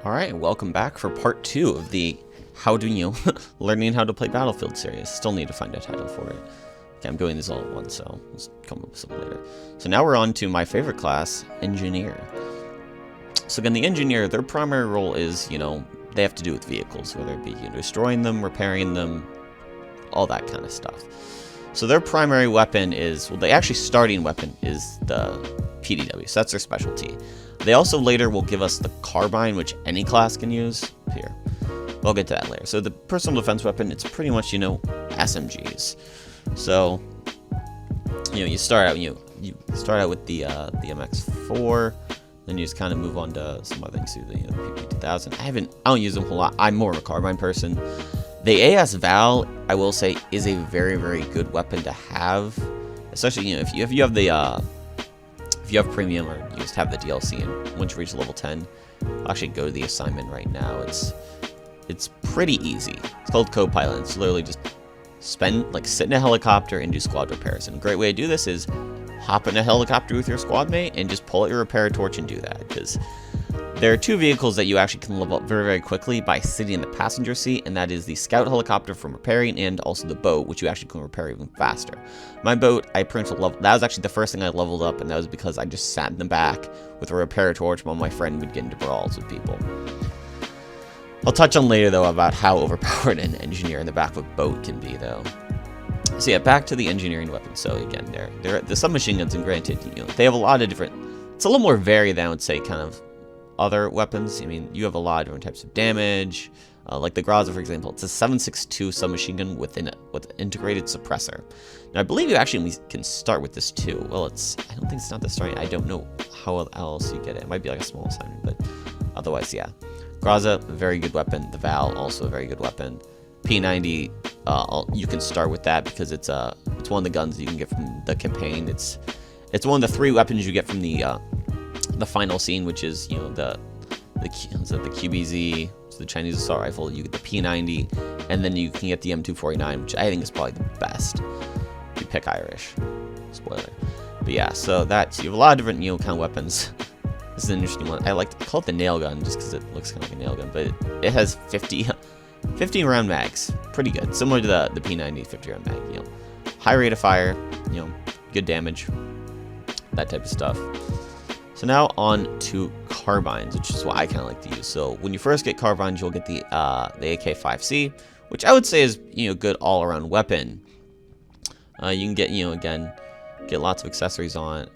Alright, and welcome back for part 2 of the How Do You Learning How to Play Battlefield series. Still need to find a title for it. Okay, I'm doing this all at once, so let's come up with something later. So now we're on to my favorite class, Engineer. So again, the Engineer, their primary role is, they have to do with vehicles, whether it be destroying them, repairing them, all that kind of stuff. So their primary weapon is, well, the actually starting weapon is the PDW, so that's their specialty. They also later will give us the carbine, which any class can use. Here, we'll get to that later. So the personal defense weapon, it's pretty much, SMGs. So, you start out, you start out with the MX4, then you just kind of move on to some other things, the PP2000. I don't use them a whole lot. I'm more of a carbine person. The AS Val, I will say, is a very, very good weapon to have, especially if you have the if you have premium or you just have the DLC, and once you reach level 10, I'll actually go to the assignment right now. It's pretty easy. It's called Co-Pilot. It's literally just sit in a helicopter and do squad repairs. And a great way to do this is hop in a helicopter with your squad mate and just pull out your repair torch and do that, because there are two vehicles that you actually can level up very, very quickly by sitting in the passenger seat, and that is the scout helicopter from repairing, and also the boat, which you actually can repair even faster. My boat, I pretty much leveled. That was actually the first thing I leveled up, and that was because I just sat in the back with a repair torch while my friend would get into brawls with people. I'll touch on later, though, about how overpowered an engineer in the back of a boat can be, though. So yeah, back to the engineering weapons. So again, they're the submachine guns, and granted, they have a lot of different. It's a little more varied than I would say, kind of other weapons. I mean, you have a lot of different types of damage. Like the Groza, for example, it's a 7.62 submachine gun with an integrated suppressor. Now, I believe you actually can start with this too. Well, I don't think it's not the starting. I don't know how else you get it. It might be like a small assignment, but otherwise, yeah. Groza, very good weapon. The Val, also a very good weapon. P90, you can start with that because it's one of the guns you can get from the campaign. It's one of the 3 weapons you get from the final scene, which is the QBZ, so the Chinese assault rifle. You get the P90, and then you can get the M249, which I think is probably the best. If you pick Irish, spoiler. But yeah, so you have a lot of different kind of weapons. This is an interesting one. I like to call it the nail gun just because it looks kind of like a nail gun, but it has 15 round mags, pretty good, similar to the P90 50 round mag. High rate of fire, good damage, that type of stuff. So now on to carbines, which is what I kind of like to use. So when you first get carbines, you'll get the AK-5C, which I would say is good all-around weapon. You can get get lots of accessories on it.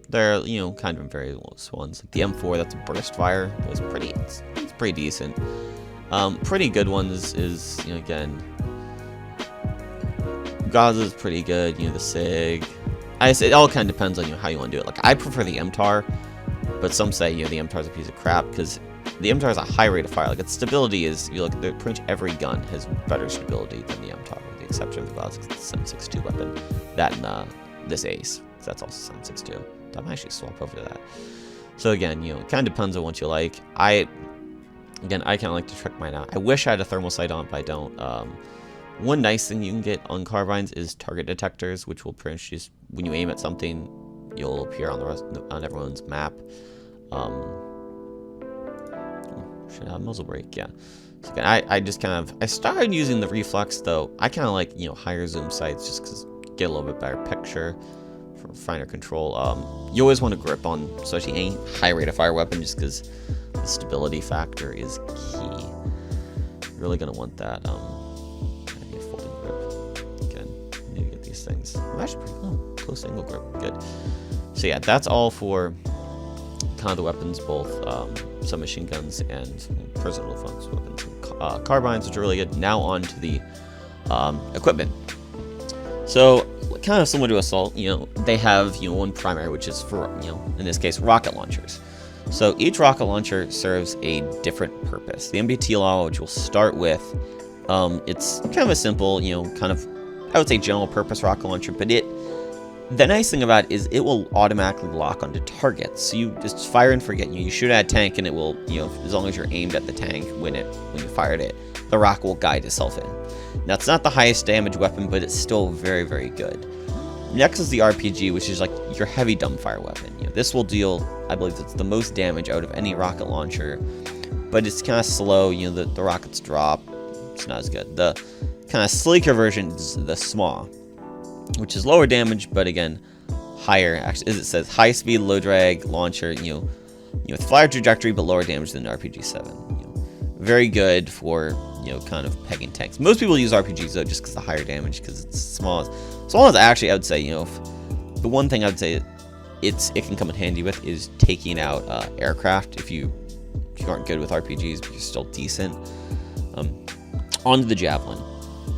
There are kind of various ones. Like the M4, that's a burst fire. It's pretty decent. Pretty good ones is again, Gaza is pretty good. The SIG. It all kind of depends on how you want to do it. Like, I prefer the MTAR, but some say the MTAR is a piece of crap because the MTAR has a high rate of fire. Like, its stability is pretty much every gun has better stability than the MTAR, with the exception of the Gaza 7.62 weapon. That and this Ace, that's also 7.62. I might actually swap over to that. So again, it kind of depends on what you like. I kind of like to trick mine out. I wish I had a thermal sight on, but I don't. One nice thing you can get on carbines is target detectors, which will pretty much just, when you aim at something, you'll appear on everyone's map. Should have muzzle brake, yeah. So again, I started using the reflex, though. I kind of like higher zoom sights just because you get a little bit better picture for finer control. You always want to grip on, especially any high rate of fire weapon, just because the stability factor is key. You're really gonna want that. Things. Actually, close angle grip, good. So yeah, that's all for kind of the weapons, both submachine guns and personal defense weapons. Carbines, which are really good. Now on to the equipment. So kind of similar to assault, they have one primary, which is for in this case rocket launchers. So each rocket launcher serves a different purpose. The MBT law, which we'll start with, it's kind of a simple, kind of, I would say, general purpose rocket launcher, but the nice thing about it is it will automatically lock onto targets. So you just fire and forget. You shoot at a tank and it will, as long as you're aimed at the tank when you fired it, the rocket will guide itself in. Now, it's not the highest damage weapon, but it's still very, very good. Next is the RPG, which is like your heavy dumbfire weapon. You know, this will deal, I believe it's the most damage out of any rocket launcher, but it's kind of slow. You know, the rockets drop. It's not as good. The kind of sleeker version is the SMAW, which is lower damage, but again, higher. Actually, as it says, high speed, low drag launcher. You know, with flyer trajectory, but lower damage than RPG-7. You know, very good for, you know, kind of pegging tanks. Most people use RPGs though, just because the higher damage, because it's small. Small as actually, I would say, you know, the one thing I would say it can come in handy with is taking out aircraft if you aren't good with RPGs, but you're still decent. On to the Javelin.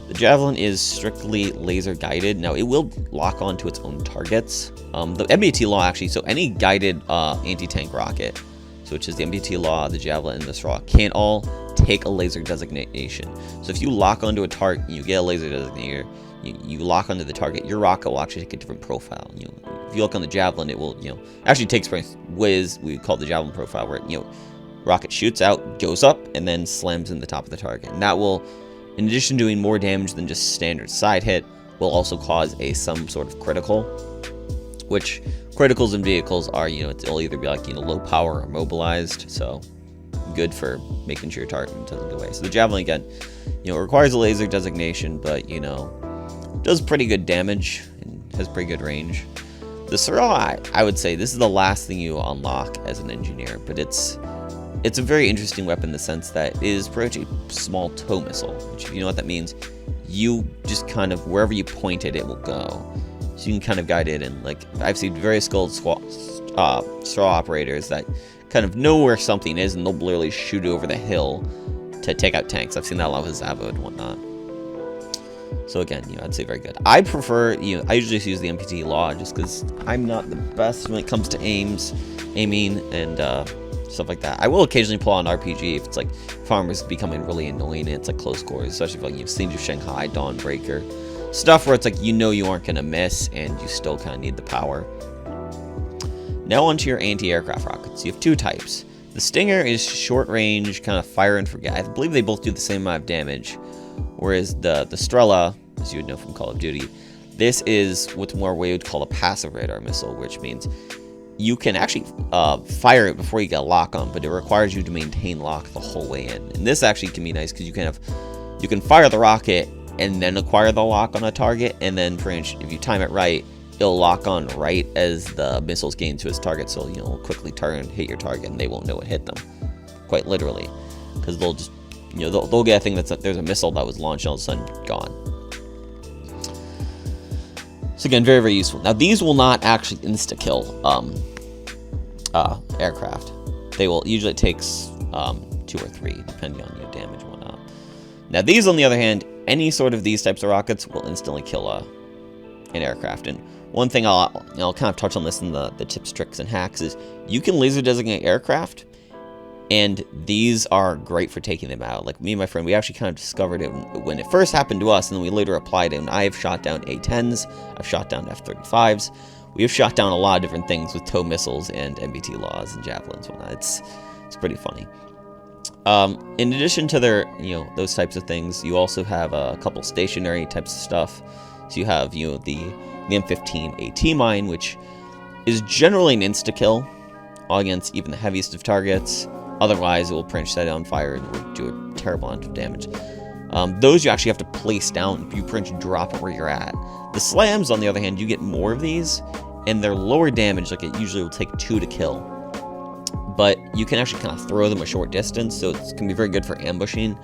The Javelin is strictly laser guided. Now, it will lock onto its own targets. The MBT Law, actually, so any guided anti-tank rocket, so which is the MBT Law, the Javelin, and the SRAW, can all take a laser designation. So if you lock onto a target, you get a laser designator, you lock onto the target, your rocket will actually take a different profile. You know, if you look on the Javelin, it will, you know, actually takes Wiz, we call it the Javelin profile, where, you know, rocket shoots out, goes up, and then slams in the top of the target. And that will, in addition to doing more damage than just standard side hit, will also cause some sort of critical, which criticals in vehicles are, you know, it'll either be like, you know, low power or mobilized, so good for making sure your target doesn't get away. So the Javelin, again, you know, it requires a laser designation, but, you know, does pretty good damage and has pretty good range. The SRAW, I would say this is the last thing you unlock as an engineer, but it's a very interesting weapon in the sense that it is pretty much a small tow missile, which, if you know what that means, you just kind of, wherever you point it, it will go. So you can kind of guide it, and like, I've seen very skilled SRAW operators that kind of know where something is, and they'll literally shoot over the hill to take out tanks. I've seen that a lot with Zavo and whatnot. So again, you know, I'd say very good. I prefer, you know, I usually just use the MPT Law just because I'm not the best when it comes to aiming, and stuff like that. I will occasionally pull on RPG if it's like farmers becoming really annoying and it's like close quarters, especially if like you've seen Shanghai, Dawnbreaker, stuff where it's like, you know, you aren't gonna miss and you still kind of need the power. Now onto your anti-aircraft rockets. You have two types. The Stinger is short range, kind of fire and forget. I believe they both do the same amount of damage, whereas the Strela, as you would know from Call of Duty, this is what's more what you would call a passive radar missile, which means you can actually fire it before you get a lock on, but it requires you to maintain lock the whole way in. And this actually can be nice because you can fire the rocket and then acquire the lock on a target, and then if you time it right, it'll lock on right as the missiles gain to its target, so you'll quickly turn, hit your target, and they won't know it hit them, quite literally, because they'll just, you know, they'll get a thing that's like, there's a missile that was launched, and all of a sudden gone. So again, very, very useful. Now, these will not actually insta-kill aircraft. They will, usually it takes 2 or 3, depending on your damage and whatnot. Now, these, on the other hand, any sort of these types of rockets will instantly kill an aircraft. And one thing I'll kind of touch on this in the tips, tricks, and hacks is you can laser designate aircraft, and these are great for taking them out. Like me and my friend, we actually kind of discovered it when it first happened to us, and then we later applied it. And I have shot down A-10s, I've shot down F-35s, we have shot down a lot of different things with tow missiles and MBT Laws and javelins and whatnot. It's pretty funny. In addition to their, you know, those types of things, you also have a couple stationary types of stuff. So you have, you know, the M15 AT mine, which is generally an insta-kill against even the heaviest of targets. Otherwise, it will pretty much set it on fire and will do a terrible amount of damage. Those you actually have to place down. You pretty much drop it where you're at. The slams, on the other hand, you get more of these, and they're lower damage. Like, it usually will take 2 to kill. But you can actually kind of throw them a short distance, so it can be very good for ambushing,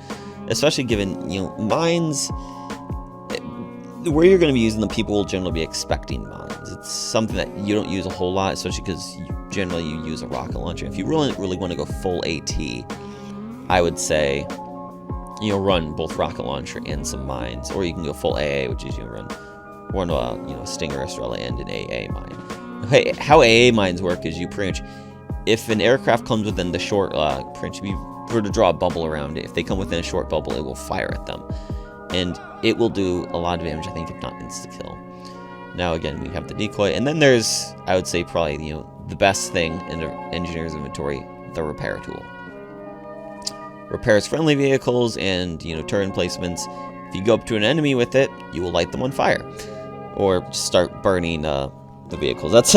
especially given, you know, mines, where you're going to be using them, people will generally be expecting mines. It's something that you don't use a whole lot, especially because generally you use a rocket launcher. If you really want to go full AT, I would say, you know, run both rocket launcher and some mines, or you can go full AA, which is, you know, run a, you know, Stinger, Estrella, and an AA mine. Hey, how AA mines work is you pretty much, if an aircraft comes within the short, if you were to draw a bubble around it, if they come within a short bubble, it will fire at them. And it will do a lot of damage, I think, if not insta-kill. Now, again, we have the decoy, and then there's, I would say, probably, you know, the best thing in the engineer's inventory, the repair tool. Repairs friendly vehicles and, you know, turret placements. If you go up to an enemy with it, you will light them on fire. or just start burning the vehicles. That's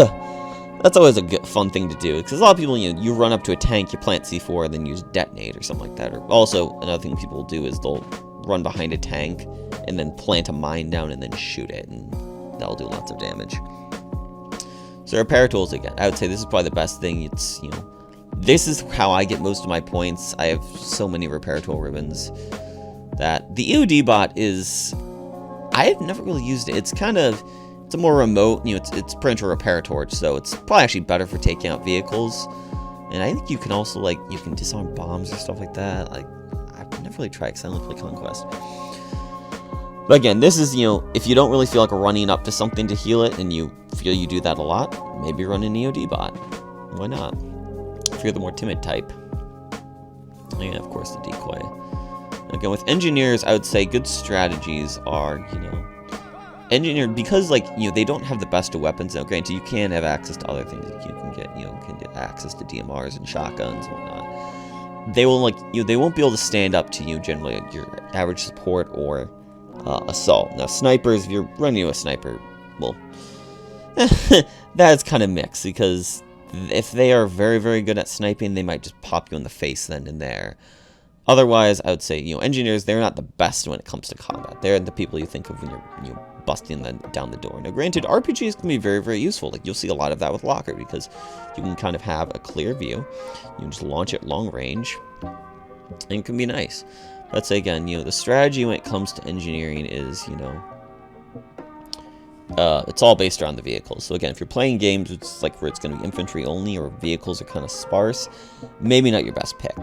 always a good, fun thing to do, because a lot of people, you run up to a tank, you plant C4, and then you just detonate or something like that. Or also, another thing people will do is they'll run behind a tank and then plant a mine down and then shoot it, and that'll do lots of damage. So repair tools, again, I would say this is probably the best thing. It's, this is how I get most of my points. I have so many repair tool ribbons that the EOD bot is, I have never really used it. It's kind of, it's a more remote, it's pretty much a repair torch, so it's probably actually better for taking out vehicles. And I think you can also, like, you can disarm bombs or stuff like that. Like, I've never really tried, because I only play Conquest. But again, this is, if you don't really feel like running up to something to heal it, and you feel you do that a lot, maybe run an EOD bot. Why not? If you're the more timid type. And of course the decoy. Again, with engineers, I would say good strategies are, engineer, because, like, they don't have the best of weapons. Now, granted, you can have access to other things. Like, you can get access to DMRs and shotguns and whatnot. They will, like, they won't be able to stand up to you generally, your average support or assault. Now, snipers, if you're running a sniper, well, that's kind of mixed, because if they are very, very good at sniping, they might just pop you in the face then and there. Otherwise, I would say, engineers, they're not the best when it comes to combat. They're the people you think of when you're busting them down the door. Now, granted, RPGs can be very, very useful. Like, you'll see a lot of that with Locker, because you can kind of have a clear view. You can just launch it long range, and it can be nice. Let's say, again, the strategy when it comes to engineering is, it's all based around the vehicles. So again, if you're playing games, it's like where it's going to be infantry only, or vehicles are kind of sparse, maybe not your best pick.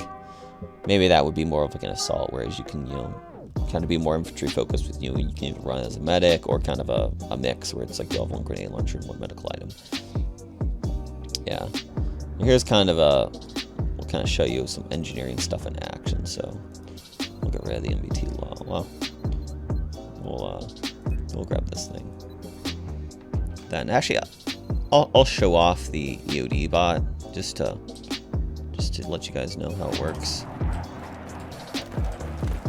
Maybe that would be more of like an assault, whereas you can, kind of be more infantry focused with you can run as a medic, or kind of a mix where it's like you'll have one grenade launcher and one medical item. Yeah. And here's kind of we'll kind of show you some engineering stuff in action. So we'll get rid of the MBT law. Well, we'll grab this thing. Then actually, I'll show off the EOD bot just to let you guys know how it works.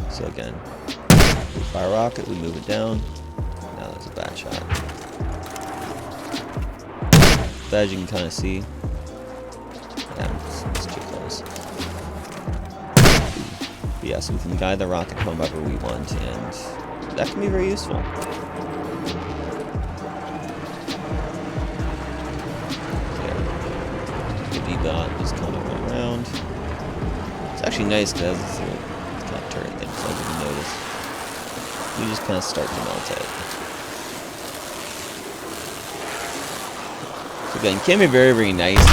So again, we fire a rocket, we move it down. Now there's a bad shot. But as you can kind of see, yeah, it's too close. But yeah, so we can guide the rocket however we want, and that can be very useful. Bot just kind of go around. It's actually nice because it has this little kind of turret thing, so if you notice, you just kind of start to melt it. So again, it can be very, very nice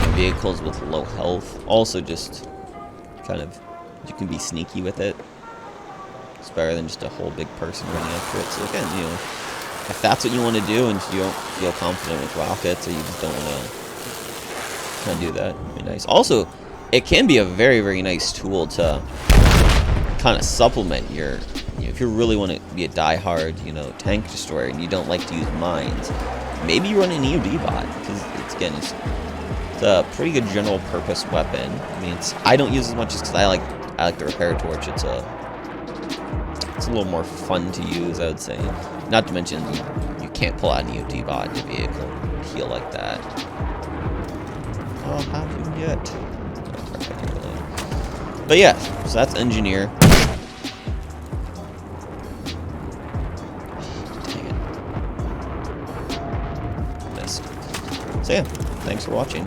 in vehicles with low health. Also, just kind of, you can be sneaky with it. It's better than just a whole big person running after it. So again, if that's what you want to do, and you don't feel confident with rockets, or you just don't want to kind of do that, it'd be nice. Also, it can be a very, very nice tool to kind of supplement your, if you really want to be a die-hard, tank destroyer, and you don't like to use mines, maybe you run an EOD bot, because it's a pretty good general purpose weapon. I mean, I don't use it as much just because I like the repair torch. It's a little more fun to use, I would say. Not to mention, you can't pull out an EOD bot in your vehicle and heal like that. I'll have him yet. But yeah, so that's engineer. Dang it. Missed. So yeah, thanks for watching.